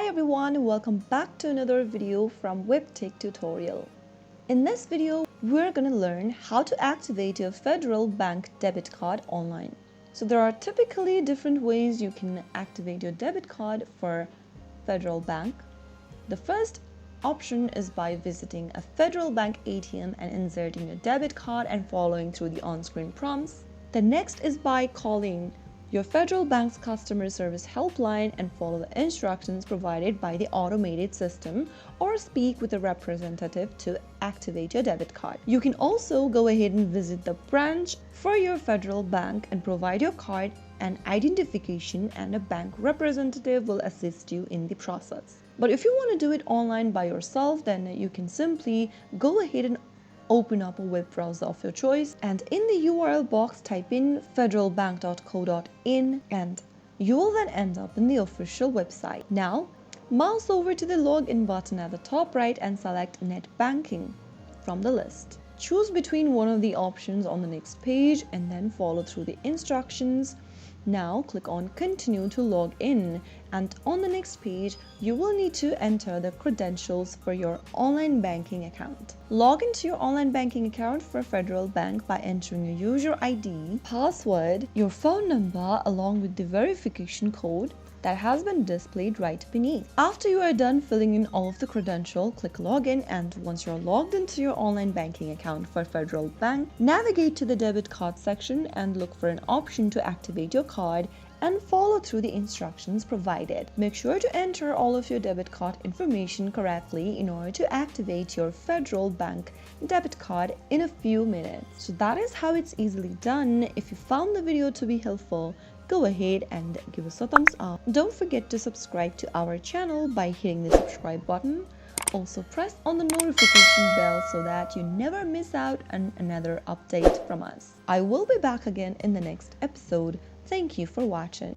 everyone, welcome back to another video from Webtech Tutorial. In this video, we're going to learn how to activate your Federal Bank Debit Card online. So there are typically different ways you can activate your debit card for Federal Bank. The first option is by visiting a Federal Bank ATM and inserting your debit card and following through the on-screen prompts. The next is by calling your Federal Bank's customer service helpline and follow the instructions provided by the automated system, or speak with a representative to activate your debit card. You can also go ahead and visit the branch for your Federal Bank and provide your card and identification, and a bank representative will assist you in the process. But if you want to do it online by yourself, then you can simply go ahead and open up a web browser of your choice, and in the URL box type in federalbank.co.in and you will then end up in the official website. Now mouse over to the login button at the top right and select net banking from the list. Choose between one of the options on the next page and then follow through the instructions. Now click on continue to log in, and on the next page you will need to enter the credentials for your online banking account. Log into your online banking account for Federal Bank by entering your user ID, password, your phone number along with the verification code that has been displayed right beneath. After you are done filling in all of the credentials, click login, and once you're logged into your online banking account for Federal Bank, navigate to the debit card section and look for an option to activate your card and follow through the instructions provided. Make sure to enter all of your debit card information correctly in order to activate your Federal Bank debit card in a few minutes. So that is how it's easily done. If you found the video to be helpful, go ahead and give us a thumbs up. Don't forget to subscribe to our channel by hitting the subscribe button. Also press on the notification bell so that you never miss out on another update from us. I will be back again in the next episode. Thank you for watching.